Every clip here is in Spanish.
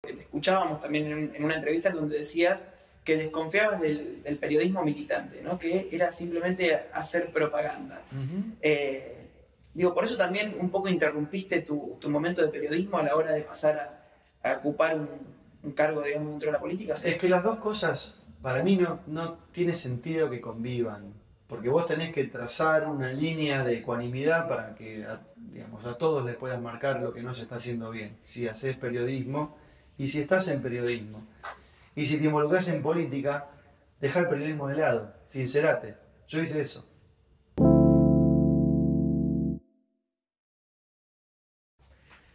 Te escuchábamos también en una entrevista en donde decías que desconfiabas del periodismo militante, ¿no? Que era simplemente hacer propaganda. Digo, por eso también un poco interrumpiste tu momento de periodismo a la hora de pasar a ocupar un cargo, digamos, dentro de la política. Es que las dos cosas, para mí, no tiene sentido que convivan. Porque vos tenés que trazar una línea de ecuanimidad para que, digamos, a todos les puedas marcar lo que no se está haciendo bien. Si haces periodismo y si estás en periodismo. Y si te involucras en política, deja el periodismo de lado, sincerate. Yo hice eso.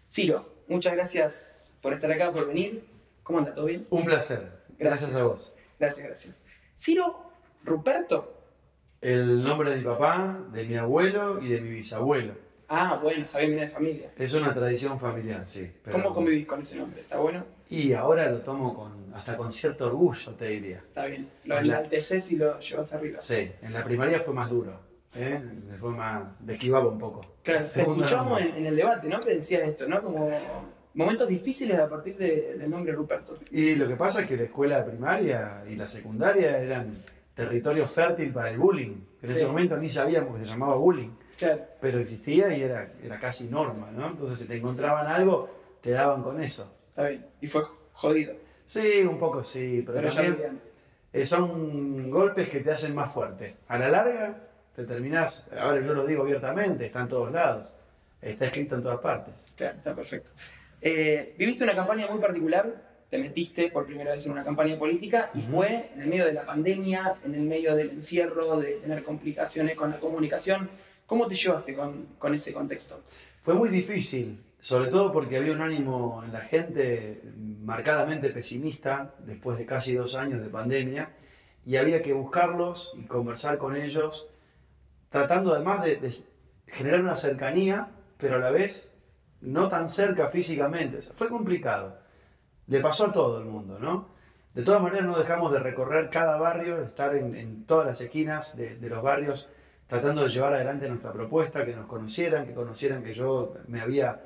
Ciro, muchas gracias por estar acá, por venir. ¿Cómo anda? ¿Todo bien? Un placer. Gracias a vos. Gracias. Ciro Ruperto. El nombre de mi papá, de mi abuelo y de mi bisabuelo. Ah, bueno, está bien, viene de familia. Es una tradición familiar, sí. Pero... ¿Cómo convivís con ese nombre? ¿Está bueno? Y ahora lo tomo hasta con cierto orgullo, te diría. Está bien. Lo enalteces y lo llevas arriba. Sí, en la primaria fue más duro. Fue más... desquivaba un poco. Claro, escuchamos en el debate, ¿no? Que decías esto, ¿no? Como momentos difíciles a partir del nombre Ruperto. Y lo que pasa es que la escuela primaria y la secundaria eran territorio fértil para el bullying. En ese momento ni sabíamos que se llamaba bullying. Claro. Pero existía y era casi norma, ¿no? Entonces si te encontraban algo, te daban con eso. Está bien. Y fue jodido. Sí, un poco sí, pero también son golpes que te hacen más fuerte. A la larga te terminás, ahora yo lo digo abiertamente, está en todos lados, está escrito en todas partes. Claro, está perfecto. Viviste una campaña muy particular, te metiste por primera vez en una campaña política y fue en el medio de la pandemia, en el medio del encierro, de tener complicaciones con la comunicación. ¿Cómo te llevaste con ese contexto? Fue muy difícil, sobre todo porque había un ánimo en la gente marcadamente pesimista después de casi 2 años de pandemia y había que buscarlos y conversar con ellos, tratando además de generar una cercanía, pero a la vez no tan cerca físicamente. O sea, fue complicado. Le pasó a todo el mundo, ¿no? De todas maneras no dejamos de recorrer cada barrio, de estar en todas las esquinas de los barrios, tratando de llevar adelante nuestra propuesta, que nos conocieran, que yo me había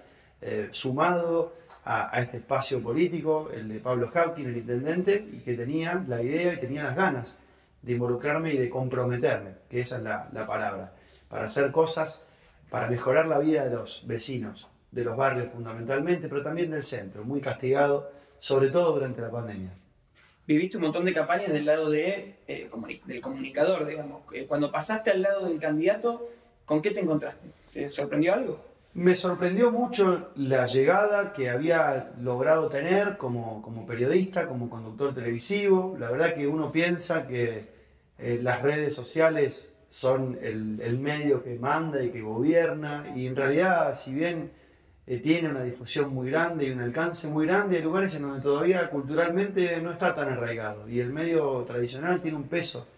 sumado a este espacio político, el de Pablo Hawking, el intendente, y que tenía la idea y tenía las ganas de involucrarme y de comprometerme, que esa es la palabra, para hacer cosas, para mejorar la vida de los vecinos, de los barrios fundamentalmente, pero también del centro, muy castigado, sobre todo durante la pandemia. Viviste un montón de campañas del lado del comunicador, digamos. Cuando pasaste al lado del candidato, ¿con qué te encontraste? ¿Te sorprendió algo? Me sorprendió mucho la llegada que había logrado tener como periodista, como conductor televisivo. La verdad que uno piensa que las redes sociales son el medio que manda y que gobierna, y en realidad, si bien tiene una difusión muy grande y un alcance muy grande, hay lugares en donde todavía culturalmente no está tan arraigado, y el medio tradicional tiene un peso.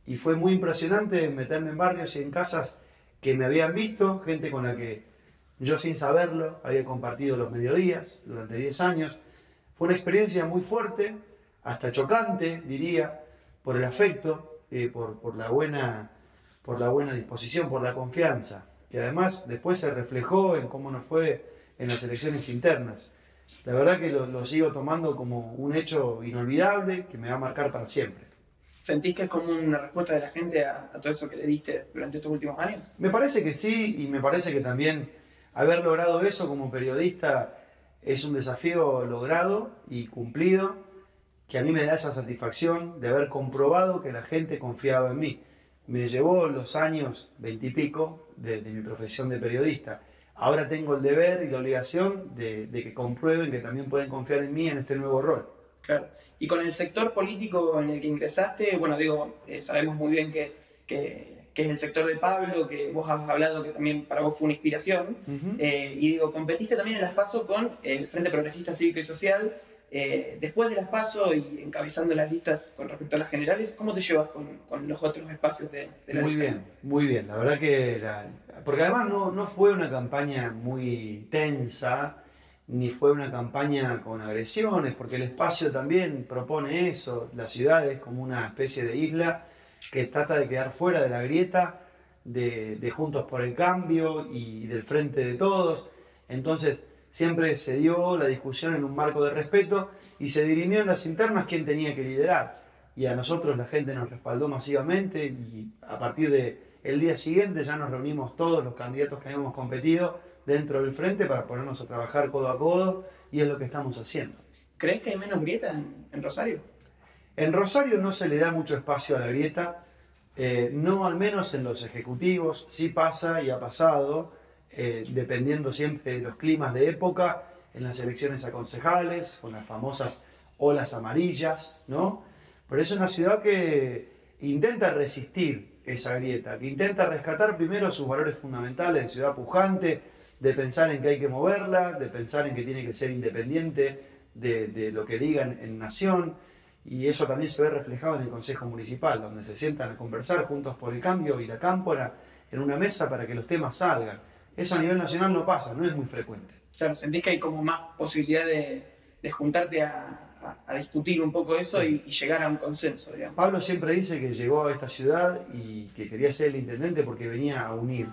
Y fue muy impresionante meterme en barrios y en casas que me habían visto, gente con la que yo sin saberlo había compartido los mediodías durante 10 años. Fue una experiencia muy fuerte, hasta chocante, diría, por el afecto, por la buena disposición, por la confianza, que además después se reflejó en cómo nos fue en las elecciones internas. La verdad que lo sigo tomando como un hecho inolvidable que me va a marcar para siempre. ¿Sentís que es como una respuesta de la gente a todo eso que le diste durante estos últimos años? Me parece que sí, y me parece que también haber logrado eso como periodista es un desafío logrado y cumplido, que a mí me da esa satisfacción de haber comprobado que la gente confiaba en mí. Me llevó los años 20 y pico de mi profesión de periodista. Ahora tengo el deber y la obligación de que comprueben que también pueden confiar en mí en este nuevo rol. Claro. Y con el sector político en el que ingresaste, bueno, sabemos muy bien que es el sector de Pablo, que vos has hablado que también para vos fue una inspiración. Y competiste también en las PASO con el Frente Progresista Cívico y Social. Después de las PASO y encabezando las listas con respecto a las generales, ¿cómo te llevas con los otros espacios de la lista? Muy bien. La verdad que... porque además no fue una campaña muy tensa, ni fue una campaña con agresiones, porque el espacio también propone eso. La ciudad es como una especie de isla que trata de quedar fuera de la grieta de Juntos por el Cambio y del Frente de Todos. Entonces siempre se dio la discusión en un marco de respeto y se dirimió en las internas quién tenía que liderar. Y a nosotros la gente nos respaldó masivamente y a partir del día siguiente ya nos reunimos todos los candidatos que habíamos competido dentro del frente para ponernos a trabajar codo a codo y es lo que estamos haciendo. ¿Crees que hay menos grieta en Rosario? En Rosario no se le da mucho espacio a la grieta, no al menos en los ejecutivos, sí pasa y ha pasado, dependiendo siempre de los climas de época, en las elecciones a concejales, con las famosas olas amarillas, ¿no? Pero es una ciudad que intenta resistir esa grieta, que intenta rescatar primero sus valores fundamentales de ciudad pujante, de pensar en que hay que moverla, de pensar en que tiene que ser independiente de lo que digan en nación, y eso también se ve reflejado en el Consejo Municipal, donde se sientan a conversar juntos por el cambio y la cámpora en una mesa para que los temas salgan. Eso a nivel nacional no pasa, no es muy frecuente. Claro, ¿sentís que hay como más posibilidad de juntarte a discutir un poco eso y llegar a un consenso, digamos? Pablo siempre dice que llegó a esta ciudad y que quería ser el intendente porque venía a unir.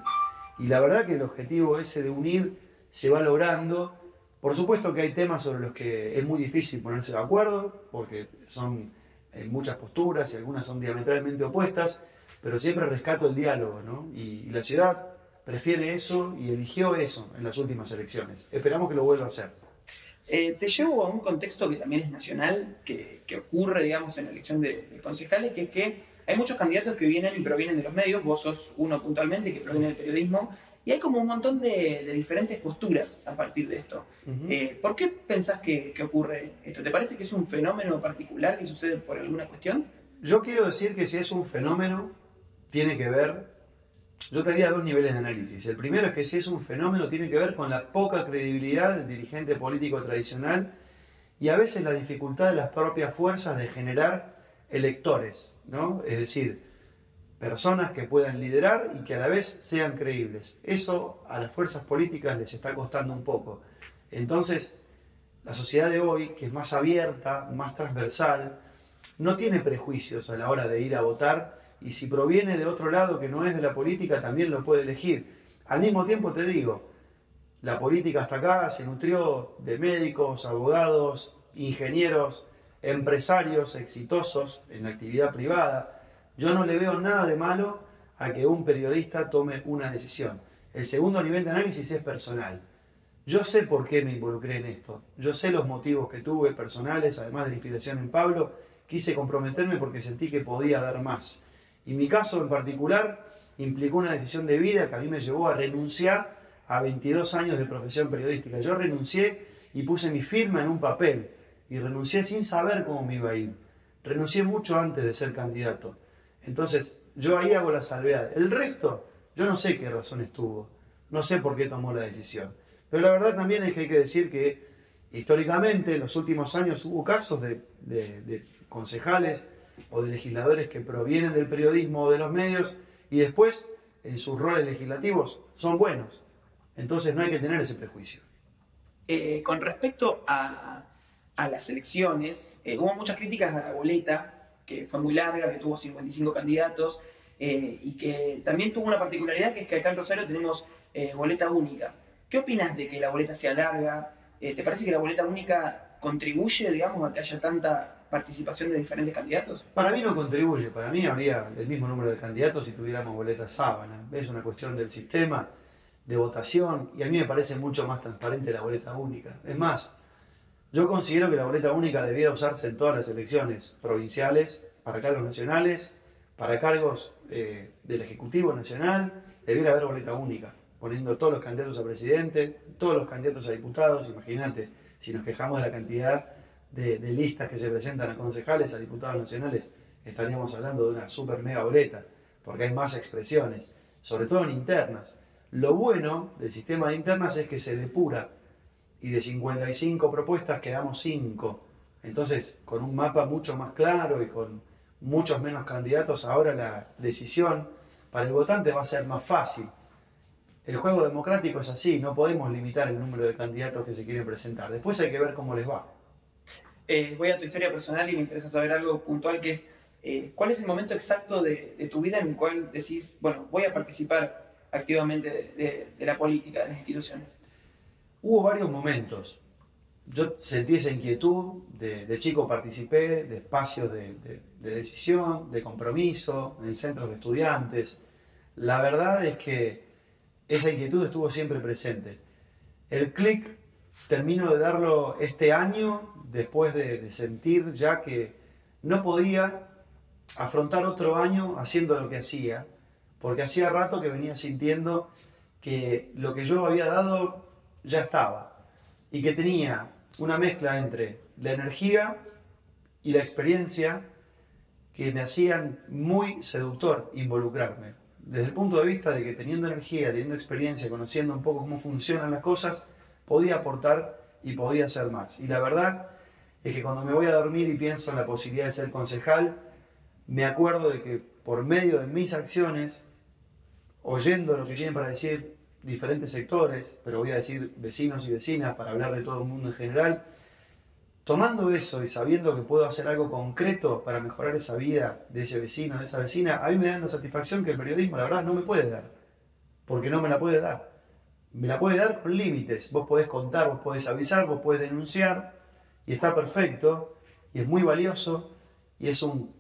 Y la verdad que el objetivo ese de unir se va logrando. Por supuesto que hay temas sobre los que es muy difícil ponerse de acuerdo, porque son muchas posturas y algunas son diametralmente opuestas, pero siempre rescato el diálogo, ¿no? Y la ciudad prefiere eso y eligió eso en las últimas elecciones. Esperamos que lo vuelva a hacer. Te llevo a un contexto que también es nacional, que ocurre, digamos, en la elección de concejales, que es que hay muchos candidatos que vienen y provienen de los medios, vos sos uno puntualmente que proviene del periodismo, y hay como un montón de diferentes posturas a partir de esto. ¿Por qué pensás que ocurre esto? ¿Te parece que es un fenómeno particular que sucede por alguna cuestión? Yo quiero decir que si es un fenómeno, tiene que ver... Yo tendría dos niveles de análisis. El primero es que si es un fenómeno tiene que ver con la poca credibilidad del dirigente político tradicional y a veces la dificultad de las propias fuerzas de generar electores, ¿no? Es decir, personas que puedan liderar y que a la vez sean creíbles. Eso a las fuerzas políticas les está costando un poco. Entonces, la sociedad de hoy, que es más abierta, más transversal, no tiene prejuicios a la hora de ir a votar. Y si proviene de otro lado que no es de la política, también lo puede elegir. Al mismo tiempo te digo, la política hasta acá se nutrió de médicos, abogados, ingenieros, empresarios exitosos en la actividad privada. Yo no le veo nada de malo a que un periodista tome una decisión. El segundo nivel de análisis es personal. Yo sé por qué me involucré en esto. Yo sé los motivos que tuve personales, además de la inspiración en Pablo. Quise comprometerme porque sentí que podía dar más. Y mi caso en particular implicó una decisión de vida que a mí me llevó a renunciar a 22 años de profesión periodística. Yo renuncié y puse mi firma en un papel. Y renuncié sin saber cómo me iba a ir. Renuncié mucho antes de ser candidato. Entonces, yo ahí hago la salvedad. El resto, yo no sé qué razones tuvo. No sé por qué tomó la decisión. Pero la verdad también es que hay que decir que históricamente en los últimos años hubo casos de concejales o de legisladores que provienen del periodismo o de los medios y después en sus roles legislativos son buenos. Entonces no hay que tener ese prejuicio. Con respecto a las elecciones, hubo muchas críticas a la boleta, que fue muy larga, que tuvo 55 candidatos, y que también tuvo una particularidad, que es que acá en Rosario tenemos boleta única. ¿Qué opinas de que la boleta sea larga? ¿Te parece que la boleta única contribuye, digamos, a que haya tanta participación de diferentes candidatos? Para mí no contribuye, para mí habría el mismo número de candidatos si tuviéramos boleta sábana. Es una cuestión del sistema de votación y a mí me parece mucho más transparente la boleta única. Es más, yo considero que la boleta única debiera usarse en todas las elecciones provinciales, para cargos nacionales, para cargos del Ejecutivo Nacional, debiera haber boleta única, poniendo todos los candidatos a presidente, todos los candidatos a diputados. Imagínate, si nos quejamos de la cantidad de listas que se presentan a concejales, a diputados nacionales, estaríamos hablando de una super mega boleta, porque hay más expresiones, sobre todo en internas. Lo bueno del sistema de internas es que se depura, y de 55 propuestas quedamos 5. Entonces, con un mapa mucho más claro y con muchos menos candidatos, ahora la decisión para el votante va a ser más fácil. El juego democrático es así, no podemos limitar el número de candidatos que se quieren presentar. Después hay que ver cómo les va. Voy a tu historia personal y me interesa saber algo puntual, que es ¿cuál es el momento exacto de tu vida en el cual decís, bueno, voy a participar activamente de la política, de las instituciones? Hubo varios momentos. Yo sentí esa inquietud, de chico participé de espacios de decisión, de compromiso, en centros de estudiantes. La verdad es que esa inquietud estuvo siempre presente. El clic termino de darlo este año, después de sentir ya que no podía afrontar otro año haciendo lo que hacía, porque hacía rato que venía sintiendo que lo que yo había dado ya estaba y que tenía una mezcla entre la energía y la experiencia que me hacían muy seductor involucrarme. Desde el punto de vista de que teniendo energía, teniendo experiencia, conociendo un poco cómo funcionan las cosas, podía aportar y podía hacer más. Y la verdad es que cuando me voy a dormir y pienso en la posibilidad de ser concejal, me acuerdo de que por medio de mis acciones, oyendo lo que tienen para decir diferentes sectores, pero voy a decir vecinos y vecinas para hablar de todo el mundo en general, tomando eso y sabiendo que puedo hacer algo concreto para mejorar esa vida de ese vecino, de esa vecina, a mí me da una satisfacción que el periodismo, la verdad, no me puede dar, porque no me la puede dar. Me la puede dar con límites. Vos podés contar, vos podés avisar, vos podés denunciar, y está perfecto, y es muy valioso, y es un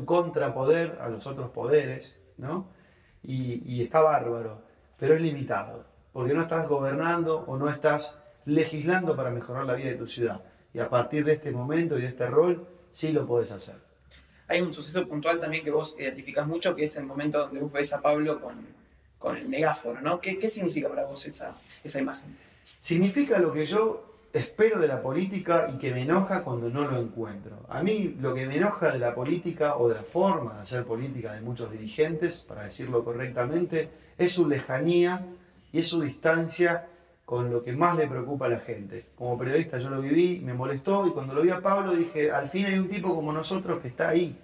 contrapoder a los otros poderes, ¿no? Y está bárbaro, pero es limitado, porque no estás gobernando o no estás legislando para mejorar la vida de tu ciudad. Y a partir de este momento y de este rol, sí lo podés hacer. Hay un suceso puntual también que vos identificás mucho, que es el momento donde vos ves a Pablo con el megáfono, ¿no? ¿Qué significa para vos esa imagen? Significa lo que yo espero de la política y que me enoja cuando no lo encuentro. A mí lo que me enoja de la política o de la forma de hacer política de muchos dirigentes, para decirlo correctamente, es su lejanía y es su distancia con lo que más le preocupa a la gente. Como periodista yo lo viví, me molestó, y cuando lo vi a Pablo dije, al fin hay un tipo como nosotros que está ahí.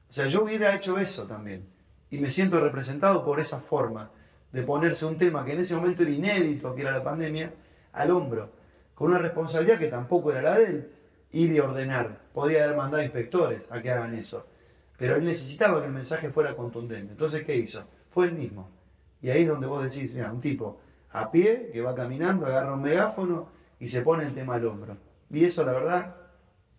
O sea, yo hubiera hecho eso también. Y me siento representado por esa forma de ponerse un tema que en ese momento era inédito, que era la pandemia, al hombro, con una responsabilidad que tampoco era la de él, ir y ordenar. Podría haber mandado inspectores a que hagan eso. Pero él necesitaba que el mensaje fuera contundente. Entonces, ¿qué hizo? Fue él mismo. Y ahí es donde vos decís, mira, un tipo a pie, que va caminando, agarra un megáfono y se pone el tema al hombro. Y eso, la verdad,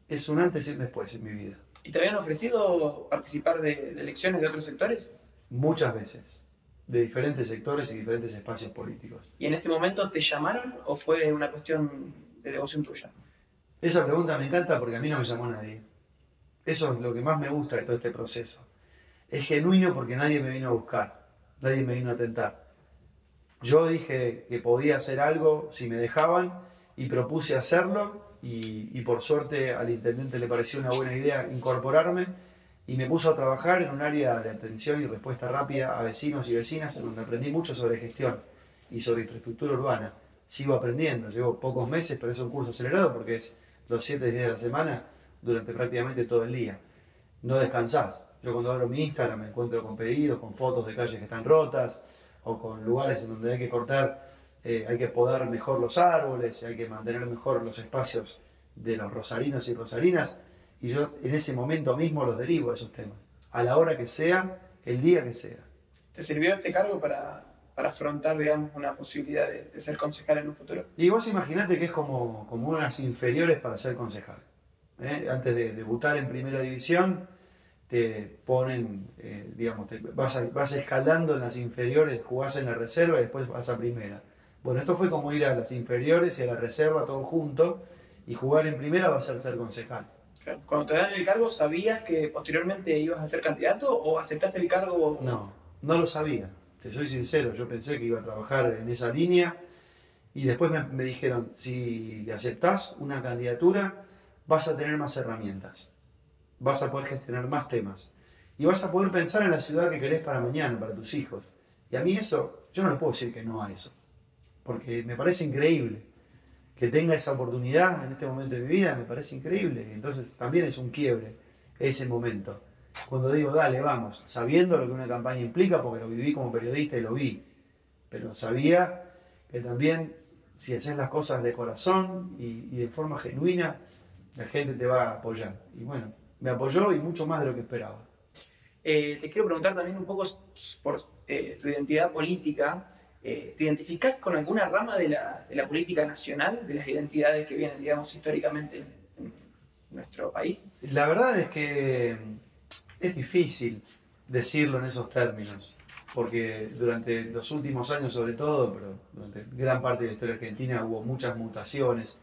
es un antes y un después en mi vida. ¿Y te habían ofrecido participar de elecciones de otros sectores? Muchas veces, de diferentes sectores y diferentes espacios políticos. ¿Y en este momento te llamaron o fue una cuestión de devoción tuya? Esa pregunta me encanta porque a mí no me llamó nadie. Eso es lo que más me gusta de todo este proceso. Es genuino porque nadie me vino a buscar, nadie me vino a tentar. Yo dije que podía hacer algo si me dejaban y propuse hacerlo, y por suerte al intendente le pareció una buena idea incorporarme y me puso a trabajar en un área de atención y respuesta rápida a vecinos y vecinas, en donde aprendí mucho sobre gestión y sobre infraestructura urbana. Sigo aprendiendo, llevo pocos meses, pero es un curso acelerado porque es los 7 días de la semana durante prácticamente todo el día. No descansás. Yo cuando abro mi Instagram me encuentro con pedidos, con fotos de calles que están rotas, o con lugares en donde hay que cortar, hay que podar mejor los árboles, hay que mantener mejor los espacios de los rosarinos y rosarinas, y yo en ese momento mismo los derivo a esos temas, a la hora que sea, el día que sea. ¿Te sirvió este cargo para afrontar, digamos, una posibilidad de ser concejal en un futuro? Y vos imaginate que es como unas inferiores para ser concejal. Antes de debutar en primera división, te ponen, vas escalando en las inferiores, jugás en la reserva y después vas a primera. Bueno, esto fue como ir a las inferiores y a la reserva todo junto, y jugar en primera va a ser concejal. Claro. Cuando te dan el cargo, ¿sabías que posteriormente ibas a ser candidato o aceptaste el cargo? No lo sabía, te soy sincero, yo pensé que iba a trabajar en esa línea, y después me dijeron, si aceptás una candidatura, vas a tener más herramientas. Vas a poder gestionar más temas. Y vas a poder pensar en la ciudad que querés para mañana, para tus hijos. Y a mí eso, yo no le puedo decir que no a eso. Porque me parece increíble que tenga esa oportunidad en este momento de mi vida, me parece increíble. Entonces también es un quiebre ese momento. Cuando digo, dale, vamos, sabiendo lo que una campaña implica, porque lo viví como periodista y lo vi. Pero sabía que también, si haces las cosas de corazón y de forma genuina, la gente te va a apoyar. Y bueno, me apoyó y mucho más de lo que esperaba. Te quiero preguntar también un poco por tu identidad política. ¿te identificás con alguna rama de la política nacional, de las identidades que vienen, digamos, históricamente en nuestro país? La verdad es que es difícil decirlo en esos términos, porque durante los últimos años sobre todo, pero durante gran parte de la historia argentina hubo muchas mutaciones.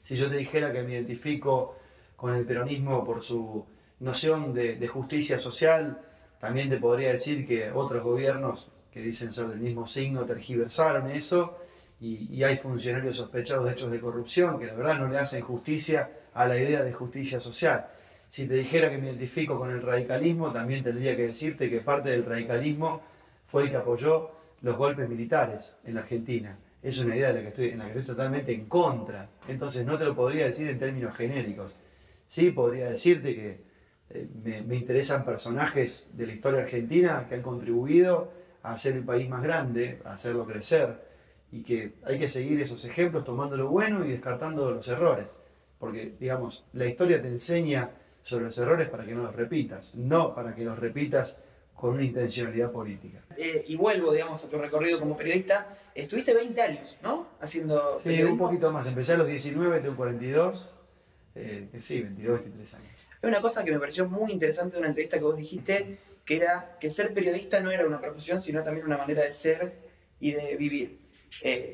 Si yo te dijera que me identifico con el peronismo por su noción de justicia social, también te podría decir que otros gobiernos que dicen ser del mismo signo tergiversaron eso y hay funcionarios sospechados de hechos de corrupción que la verdad no le hacen justicia a la idea de justicia social. Si te dijera que me identifico con el radicalismo, también tendría que decirte que parte del radicalismo fue el que apoyó los golpes militares en la Argentina. Es una idea en la que estoy totalmente en contra. Entonces no te lo podría decir en términos genéricos. Sí podría decirte que me interesan personajes de la historia argentina que han contribuido a hacer el país más grande, a hacerlo crecer, y que hay que seguir esos ejemplos tomando lo bueno y descartando los errores. Porque, digamos, la historia te enseña sobre los errores para que no los repitas, no para que los repitas con una intencionalidad política. Y vuelvo, digamos, a tu recorrido como periodista. Estuviste 20 años, ¿no? Haciendo Sí, periodismo. un poquito más. Empecé a los 19, tengo 42. Sí, 22, 23 años. Hay una cosa que me pareció muy interesante de una entrevista que vos dijiste, que era que ser periodista no era una profesión, sino también una manera de ser y de vivir.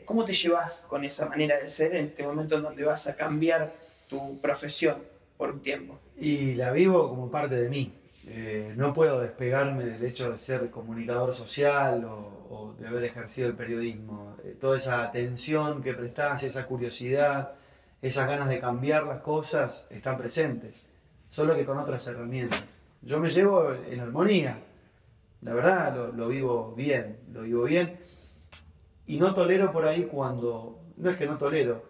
¿Cómo te llevas con esa manera de ser en este momento en donde vas a cambiar tu profesión por un tiempo? Y la vivo como parte de mí. No puedo despegarme del hecho de ser comunicador social o de haber ejercido el periodismo. Toda esa atención que prestás, esa curiosidad, esas ganas de cambiar las cosas están presentes, solo que con otras herramientas. Yo me llevo en armonía, la verdad lo vivo bien, y no tolero por ahí cuando, no es que no tolero,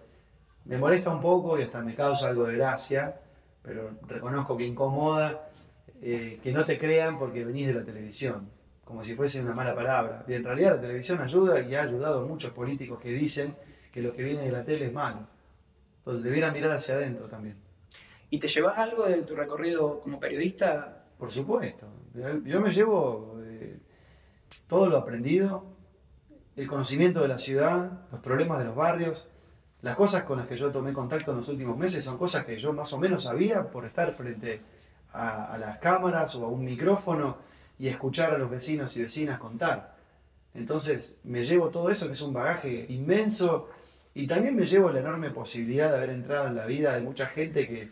me molesta un poco y hasta me causa algo de gracia, pero reconozco que incomoda que no te crean porque venís de la televisión, como si fuese una mala palabra. Y en realidad la televisión ayuda y ha ayudado a muchos políticos que dicen que lo que viene de la tele es malo. Entonces debieran mirar hacia adentro también. ¿Y te llevas algo de tu recorrido como periodista? Por supuesto. Yo me llevo todo lo aprendido, el conocimiento de la ciudad, los problemas de los barrios, las cosas con las que yo tomé contacto en los últimos meses son cosas que yo más o menos sabía por estar frente a las cámaras o a un micrófono y escuchar a los vecinos y vecinas contar. Entonces me llevo todo eso, que es un bagaje inmenso, y también me llevo la enorme posibilidad de haber entrado en la vida de mucha gente que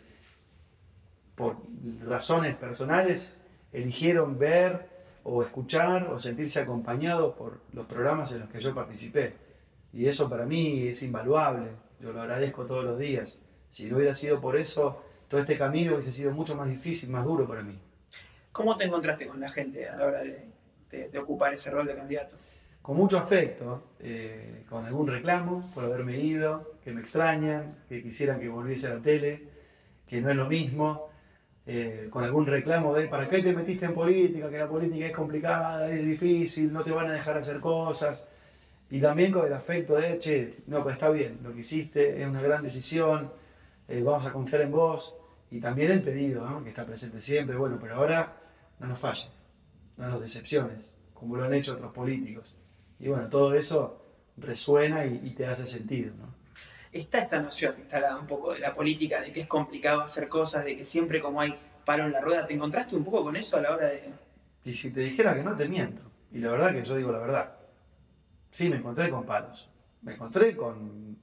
por razones personales eligieron ver o escuchar o sentirse acompañados por los programas en los que yo participé. Y eso para mí es invaluable, yo lo agradezco todos los días. Si no hubiera sido por eso, todo este camino hubiese sido mucho más difícil, más duro para mí. ¿Cómo te encontraste con la gente a la hora de ocupar ese rol de candidato? Con mucho afecto, con algún reclamo por haberme ido, que me extrañan, que quisieran que volviese a la tele, que no es lo mismo, con algún reclamo de ¿para qué te metiste en política? Que la política es complicada, es difícil, no te van a dejar hacer cosas. Y también con el afecto de, che, no, pues está bien, lo que hiciste es una gran decisión, vamos a confiar en vos. Y también el pedido, ¿no? Que está presente siempre, bueno, pero ahora no nos falles, no nos decepciones, como lo han hecho otros políticos. Y bueno, todo eso resuena y te hace sentido, ¿no? Está esta noción instalada un poco de la política, de que es complicado hacer cosas, de que siempre como hay palo en la rueda. ¿Te encontraste un poco con eso a la hora de...? Y si te dijera que no, te miento. Y la verdad que yo digo la verdad. Sí, me encontré con palos. Me encontré con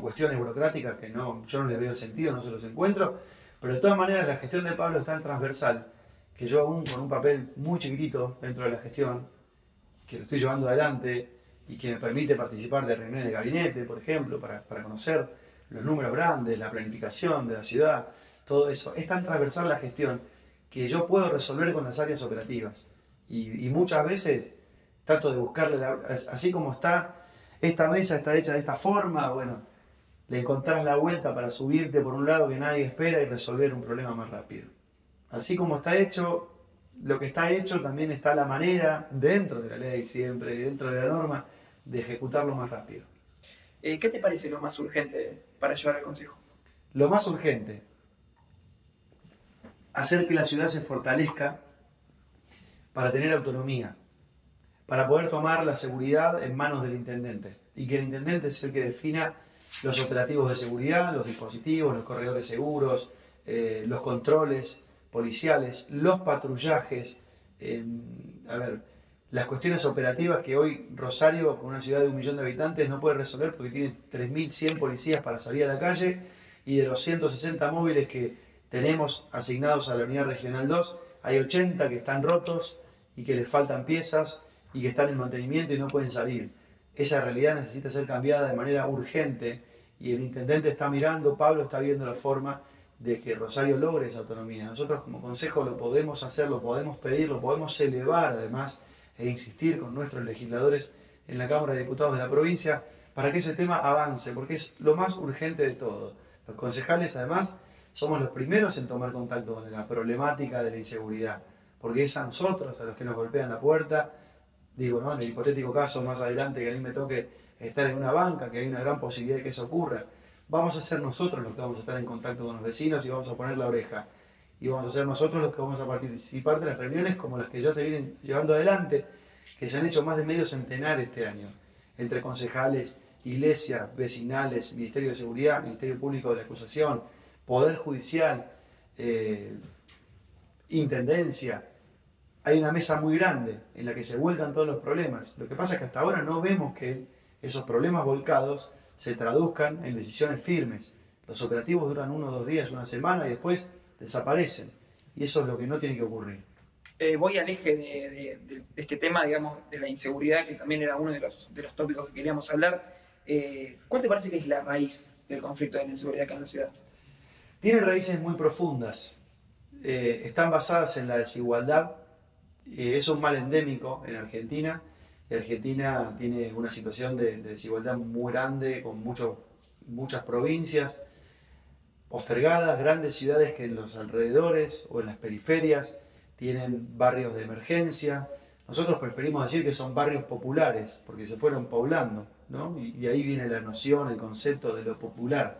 cuestiones burocráticas que yo no les veo sentido, no se los encuentro. Pero de todas maneras la gestión de Pablo es tan transversal que yo aún con un papel muy chiquitito dentro de la gestión, que lo estoy llevando adelante y que me permite participar de reuniones de gabinete, por ejemplo, para conocer los números grandes, la planificación de la ciudad, todo eso. Es tan transversal la gestión que yo puedo resolver con las áreas operativas. Y muchas veces trato de buscarle, así como está, esta mesa está hecha de esta forma, bueno, le encontrás la vuelta para subirte por un lado que nadie espera y resolver un problema más rápido. Así como está hecho, lo que está hecho también está la manera, dentro de la ley siempre, dentro de la norma, de ejecutarlo más rápido. ¿Qué te parece lo más urgente para llevar al Consejo? Lo más urgente, hacer que la ciudad se fortalezca para tener autonomía, para poder tomar la seguridad en manos del intendente. Y que el intendente es el que defina los operativos de seguridad, los dispositivos, los corredores seguros, los controles policiales, los patrullajes, las cuestiones operativas que hoy Rosario, con una ciudad de 1 millón de habitantes, no puede resolver porque tiene 3.100 policías para salir a la calle, y de los 160 móviles que tenemos asignados a la Unidad Regional 2, hay 80 que están rotos y que les faltan piezas y que están en mantenimiento y no pueden salir. Esa realidad necesita ser cambiada de manera urgente y el intendente está mirando, Pablo está viendo la forma de que Rosario logre esa autonomía. Nosotros como consejo lo podemos hacer, lo podemos pedir, lo podemos elevar además e insistir con nuestros legisladores en la Cámara de Diputados de la provincia para que ese tema avance, porque es lo más urgente de todo. Los concejales además somos los primeros en tomar contacto con la problemática de la inseguridad, porque es a nosotros a los que nos golpean la puerta. Digo, ¿no? En el hipotético caso más adelante que a mí me toque estar en una banca, que hay una gran posibilidad de que eso ocurra, vamos a ser nosotros los que vamos a estar en contacto con los vecinos y vamos a poner la oreja. Y vamos a ser nosotros los que vamos a participar de las reuniones como las que ya se vienen llevando adelante, que se han hecho más de medio centenar este año, entre concejales, iglesias, vecinales, Ministerio de Seguridad, Ministerio Público de la Acusación, Poder Judicial, Intendencia. Hay una mesa muy grande en la que se vuelcan todos los problemas. Lo que pasa es que hasta ahora no vemos que esos problemas volcados se traduzcan en decisiones firmes. Los operativos duran 1 o 2 días, una semana y después desaparecen. Y eso es lo que no tiene que ocurrir. Voy al eje de este tema, digamos, de la inseguridad, que también era uno de los tópicos que queríamos hablar. ¿Cuál te parece que es la raíz del conflicto de la inseguridad acá en la ciudad? Tiene raíces muy profundas. Están basadas en la desigualdad. Es un mal endémico en Argentina. Argentina tiene una situación de desigualdad muy grande, con muchas provincias postergadas, grandes ciudades que en los alrededores o en las periferias tienen barrios de emergencia. Nosotros preferimos decir que son barrios populares, porque se fueron poblando, ¿no? Y ahí viene la noción, el concepto de lo popular.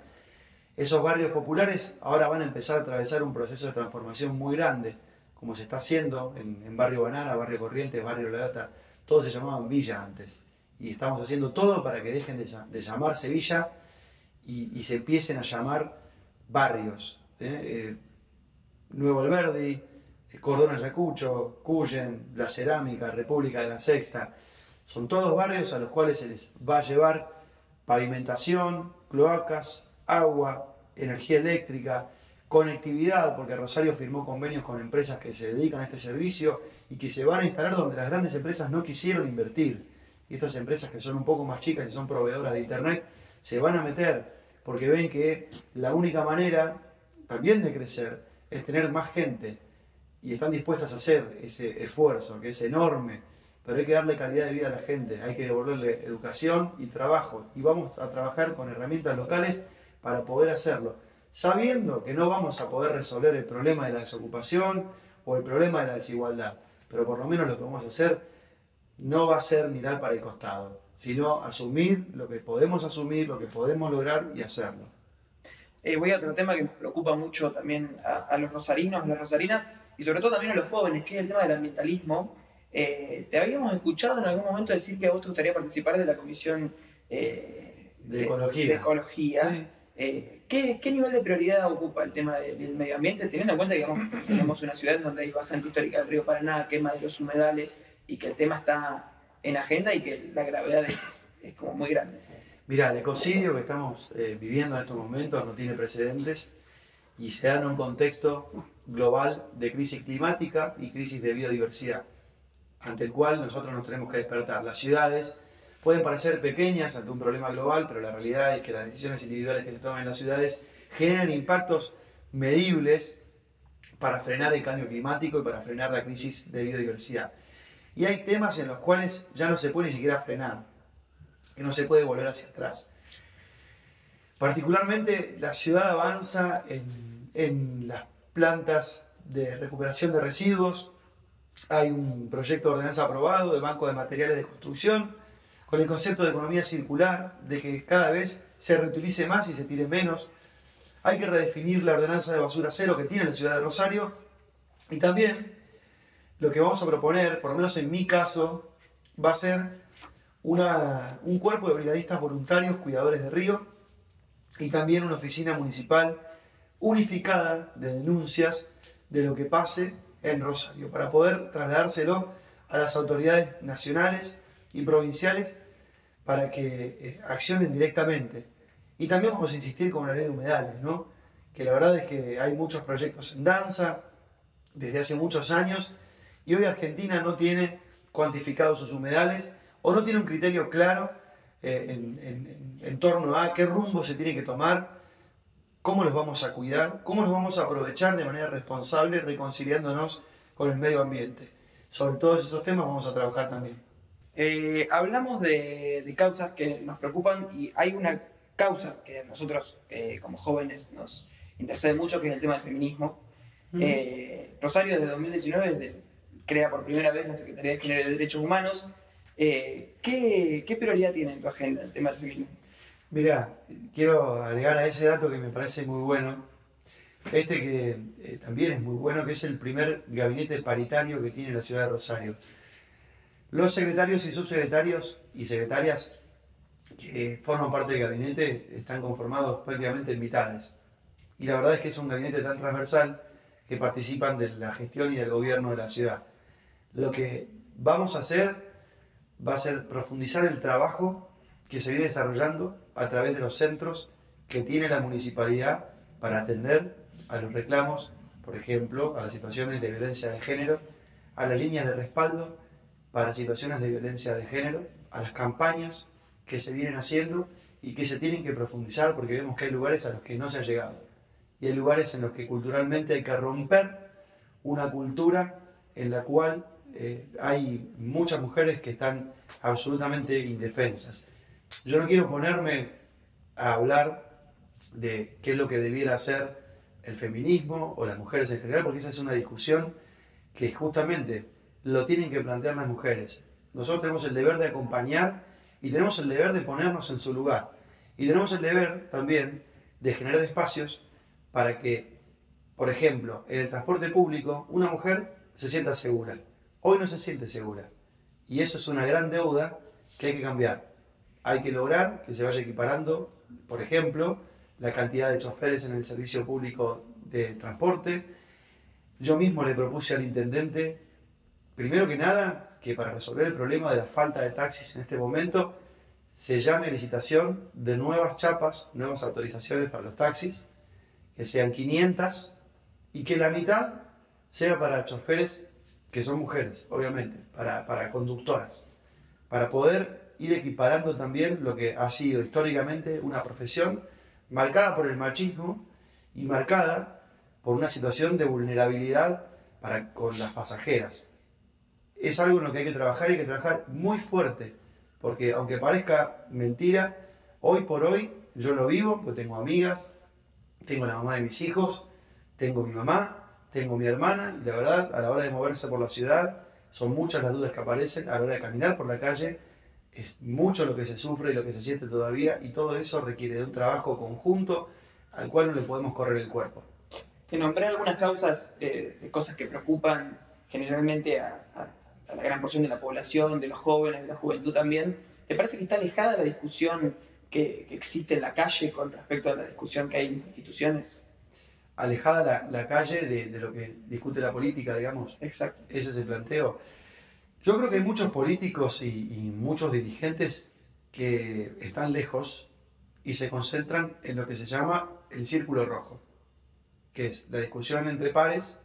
Esos barrios populares ahora van a empezar a atravesar un proceso de transformación muy grande, como se está haciendo en Barrio Banana, Barrio Corrientes, Barrio La Gata. Todos se llamaban villa antes. Y estamos haciendo todo para que dejen de llamarse villa y se empiecen a llamar barrios. Nuevo Alberdi, Cordón Ayacucho, Cuyen, La Cerámica, República de la Sexta. Son todos barrios a los cuales se les va a llevar pavimentación, cloacas, agua, energía eléctrica, conectividad, porque Rosario firmó convenios con empresas que se dedican a este servicio y que se van a instalar donde las grandes empresas no quisieron invertir. Y estas empresas que son un poco más chicas y son proveedoras de internet, se van a meter porque ven que la única manera también de crecer es tener más gente y están dispuestas a hacer ese esfuerzo que es enorme, pero hay que darle calidad de vida a la gente, hay que devolverle educación y trabajo y vamos a trabajar con herramientas locales para poder hacerlo, sabiendo que no vamos a poder resolver el problema de la desocupación o el problema de la desigualdad, pero por lo menos lo que vamos a hacer no va a ser mirar para el costado, sino asumir lo que podemos asumir, lo que podemos lograr y hacerlo. Voy a otro tema que nos preocupa mucho también a los rosarinos, a las rosarinas y sobre todo también a los jóvenes, que es el tema del ambientalismo. Te habíamos escuchado en algún momento decir que a vos te gustaría participar de la comisión de ecología. Sí. ¿Qué nivel de prioridad ocupa el tema del medio ambiente, teniendo en cuenta que digamos, tenemos una ciudad donde hay bajante histórica del río Paraná, quema de los humedales y que el tema está en agenda y que la gravedad es como muy grande? Mirá, el ecocidio que estamos viviendo en estos momentos no tiene precedentes y se da en un contexto global de crisis climática y crisis de biodiversidad, ante el cual nosotros nos tenemos que despertar. Las ciudades pueden parecer pequeñas ante un problema global, pero la realidad es que las decisiones individuales que se toman en las ciudades generan impactos medibles para frenar el cambio climático y para frenar la crisis de biodiversidad. Y hay temas en los cuales ya no se puede ni siquiera frenar, que no se puede volver hacia atrás. Particularmente la ciudad avanza en las plantas de recuperación de residuos. Hay un proyecto de ordenanza aprobado de Banco de Materiales de Construcción con el concepto de economía circular, de que cada vez se reutilice más y se tire menos. Hay que redefinir la ordenanza de basura cero que tiene la ciudad de Rosario. Y también lo que vamos a proponer, por lo menos en mi caso, va a ser un cuerpo de brigadistas voluntarios cuidadores de río y también una oficina municipal unificada de denuncias de lo que pase en Rosario, para poder trasladárselo a las autoridades nacionales y provinciales para que accionen directamente. Y también vamos a insistir con la ley de humedales, ¿no? Que la verdad es que hay muchos proyectos en danza desde hace muchos años y hoy Argentina no tiene cuantificados sus humedales o no tiene un criterio claro en torno a qué rumbo se tiene que tomar, cómo los vamos a cuidar, cómo los vamos a aprovechar de manera responsable, reconciliándonos con el medio ambiente. Sobre todos esos temas vamos a trabajar también. Hablamos de causas que nos preocupan y hay una causa que a nosotros como jóvenes nos interesa mucho, que es el tema del feminismo. Rosario desde 2019 crea por primera vez la Secretaría de Género y Derechos Humanos. ¿Qué prioridad tiene en tu agenda el tema del feminismo? Mirá, quiero agregar a ese dato que me parece muy bueno, que también es muy bueno, que es el primer gabinete paritario que tiene la ciudad de Rosario. Los secretarios y subsecretarios y secretarias que forman parte del gabinete están conformados prácticamente en mitades. Y la verdad es que es un gabinete tan transversal que participan de la gestión y del gobierno de la ciudad. Lo que vamos a hacer va a ser profundizar el trabajo que se viene desarrollando a través de los centros que tiene la municipalidad para atender a los reclamos, por ejemplo, a las situaciones de violencia de género, a las líneas de respaldo para situaciones de violencia de género, a las campañas que se vienen haciendo y que se tienen que profundizar porque vemos que hay lugares a los que no se ha llegado. Y hay lugares en los que culturalmente hay que romper una cultura en la cual hay muchas mujeres que están absolutamente indefensas. Yo no quiero ponerme a hablar de qué es lo que debiera hacer el feminismo o las mujeres en general, porque esa es una discusión que justamente lo tienen que plantear las mujeres. Nosotros tenemos el deber de acompañar y tenemos el deber de ponernos en su lugar. Y tenemos el deber también de generar espacios para que, por ejemplo, en el transporte público, una mujer se sienta segura. Hoy no se siente segura. Y eso es una gran deuda que hay que cambiar. Hay que lograr que se vaya equiparando, por ejemplo, la cantidad de choferes en el servicio público de transporte. Yo mismo le propuse al intendente, primero que nada, que para resolver el problema de la falta de taxis en este momento, se llame a licitación de nuevas chapas, nuevas autorizaciones para los taxis, que sean 500 y que la mitad sea para choferes que son mujeres, obviamente, para conductoras, para poder ir equiparando también lo que ha sido históricamente una profesión marcada por el machismo y marcada por una situación de vulnerabilidad con las pasajeras. Es algo en lo que hay que trabajar muy fuerte, porque aunque parezca mentira, hoy por hoy yo lo vivo, porque tengo amigas, tengo la mamá de mis hijos, tengo mi mamá, tengo mi hermana, y la verdad, a la hora de moverse por la ciudad, son muchas las dudas que aparecen, a la hora de caminar por la calle, es mucho lo que se sufre y lo que se siente todavía, y todo eso requiere de un trabajo conjunto al cual no le podemos correr el cuerpo. Te nombré algunas causas de cosas que preocupan generalmente a la gran porción de la población, de los jóvenes, de la juventud también. ¿Te parece que está alejada la discusión que existe en la calle con respecto a la discusión que hay en las instituciones? Alejada la calle de lo que discute la política, digamos. Exacto. Ese es el planteo. Yo creo que hay muchos políticos y muchos dirigentes que están lejos y se concentran en lo que se llama el círculo rojo, que es la discusión entre pares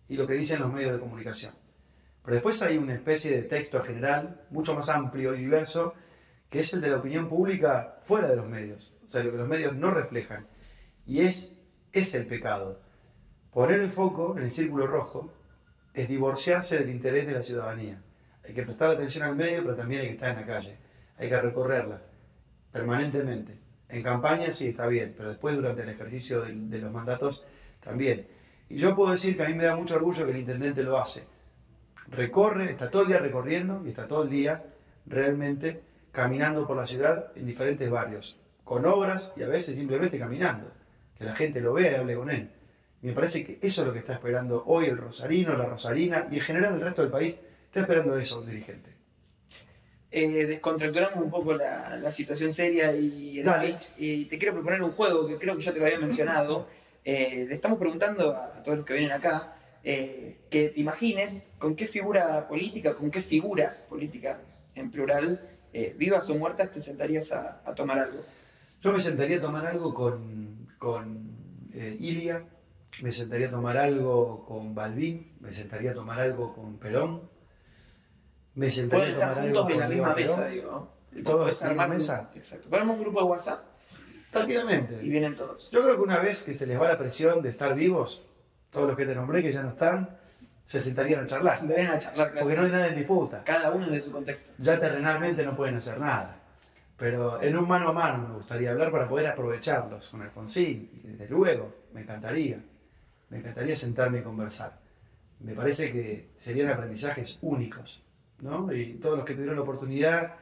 y lo que dicen los medios de comunicación. Pero después hay una especie de texto general, mucho más amplio y diverso, que es el de la opinión pública fuera de los medios, o sea, lo que los medios no reflejan. Y es el pecado. Poner el foco en el círculo rojo es divorciarse del interés de la ciudadanía. Hay que prestar atención al medio, pero también hay que estar en la calle. Hay que recorrerla permanentemente. En campaña sí está bien, pero después durante el ejercicio de los mandatos también. Y yo puedo decir que a mí me da mucho orgullo que el intendente lo hace. Recorre, está todo el día recorriendo y está todo el día realmente caminando por la ciudad en diferentes barrios, con obras y a veces simplemente caminando, que la gente lo vea y hable con él. Me parece que eso es lo que está esperando hoy el rosarino, la rosarina y en general el resto del país está esperando eso, un dirigente. descontracturamos un poco la situación seria y el Dale. speech. Y te quiero proponer un juego que creo que ya te lo había mencionado. Le estamos preguntando a todos los que vienen acá que te imagines con qué figura política, con qué figuras políticas en plural, vivas o muertas, te sentarías a tomar algo. Yo me sentaría a tomar algo con Ilia, me sentaría a tomar algo con Balbín, me sentaría a tomar algo con Perón, me sentaría Pueden a tomar estar algo juntos en con la misma Perón. mesa, digo. ¿Todos Puedes en la misma armar mesa? Exacto. Ponemos un grupo de WhatsApp Tranquilamente. y vienen todos. Yo creo que una vez que se les va la presión de estar vivos, todos los que te nombré que ya no están, se sentarían a charlar. Se vienen a charlar, claro. Porque no hay nada en disputa. Cada uno de su contexto. Ya terrenalmente no pueden hacer nada. Pero en un mano a mano me gustaría hablar para poder aprovecharlos con Alfonsín. Y desde luego, me encantaría. Me encantaría sentarme y conversar. Me parece que serían aprendizajes únicos, ¿no? Y todos los que tuvieron la oportunidad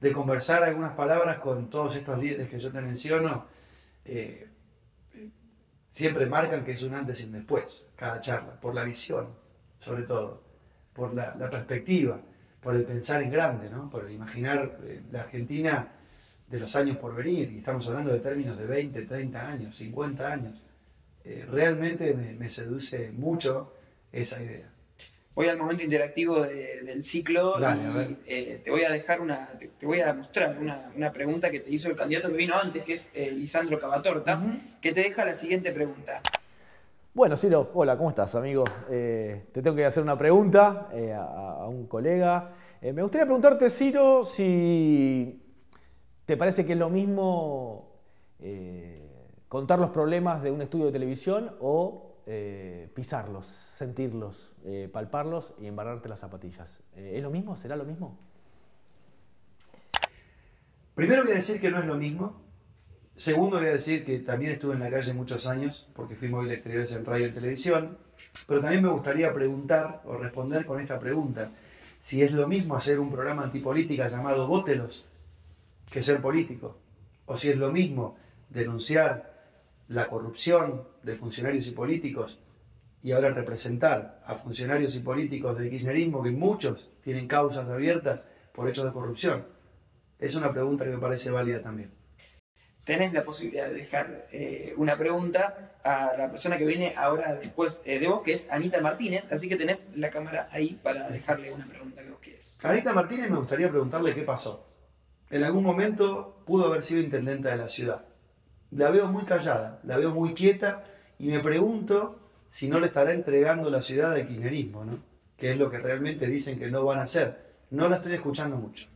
de conversar algunas palabras con todos estos líderes que yo te menciono, siempre marcan que es un antes y un después, cada charla, por la visión, sobre todo, por la perspectiva, por el pensar en grande, ¿no? Por el imaginar la Argentina de los años por venir, y estamos hablando de términos de 20, 30 años, 50 años. Realmente me seduce mucho esa idea. Voy al momento interactivo del ciclo. Dale, y a ver. te voy a dejar te voy a mostrar una pregunta que te hizo el candidato que vino antes, que es Lisandro Cavatorta, que te deja la siguiente pregunta. Bueno, Ciro, hola, ¿cómo estás, amigo? Te tengo que hacer una pregunta a un colega. Me gustaría preguntarte, Ciro, si te parece que es lo mismo contar los problemas de un estudio de televisión o pisarlos, sentirlos, palparlos y embarrarte las zapatillas. ¿Es lo mismo? ¿Será lo mismo? Primero voy a decir que no es lo mismo. Segundo voy a decir que también estuve en la calle muchos años, porque fui móvil de exteriores en radio y televisión. Pero también me gustaría preguntar o responder con esta pregunta. Si es lo mismo hacer un programa antipolítica llamado Vótelos que ser político. O si es lo mismo denunciar la corrupción de funcionarios y políticos y ahora representar a funcionarios y políticos del kirchnerismo, que muchos tienen causas abiertas por hechos de corrupción. Es una pregunta que me parece válida también. Tenés la posibilidad de dejar una pregunta a la persona que viene ahora después de vos, que es Anita Martínez, así que tenés la cámara ahí para dejarle una pregunta que vos quieres. A Anita Martínez me gustaría preguntarle qué pasó. En algún momento pudo haber sido intendenta de la ciudad. La veo muy callada, la veo muy quieta y me pregunto si no le estará entregando la ciudad al kirchnerismo, ¿no? Que es lo que realmente dicen que no van a hacer. No la estoy escuchando mucho.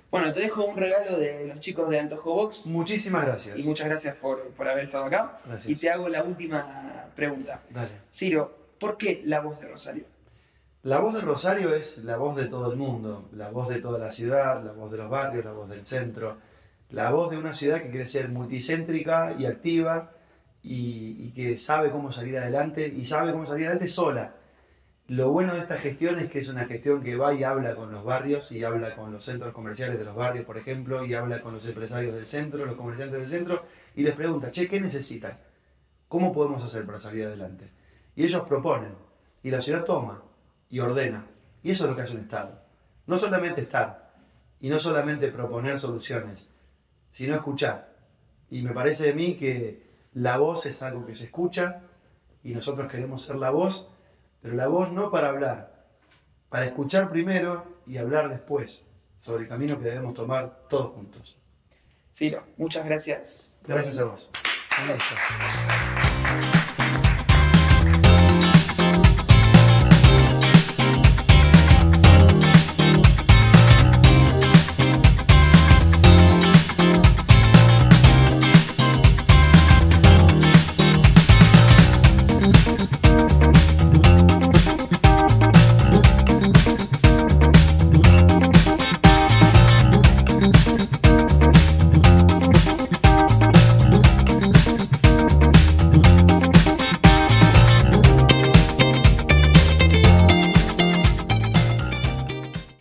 Bueno, te dejo un regalo de los chicos de Antojo Box Muchísimas gracias. y muchas gracias por haber estado acá. Gracias. Y te hago la última pregunta. Dale. Ciro, ¿por qué la voz de Rosario? La voz de Rosario es la voz de todo el mundo, la voz de toda la ciudad, la voz de los barrios, la voz del centro, la voz de una ciudad que quiere ser multicéntrica y activa y que sabe cómo salir adelante y sabe cómo salir adelante sola. Lo bueno de esta gestión es que es una gestión que va y habla con los barrios y habla con los centros comerciales de los barrios, por ejemplo, y habla con los empresarios del centro, los comerciantes del centro, y les pregunta, che, ¿qué necesitan? ¿Cómo podemos hacer para salir adelante? Y ellos proponen, y la ciudad toma y ordena. Y eso es lo que hace un Estado. No solamente estar, y no solamente proponer soluciones, sino escuchar. Y me parece a mí que la voz es algo que se escucha, y nosotros queremos ser la voz, pero la voz no para hablar, para escuchar primero y hablar después, sobre el camino que debemos tomar todos juntos. Ciro, muchas gracias. Gracias a vos. Un gusto.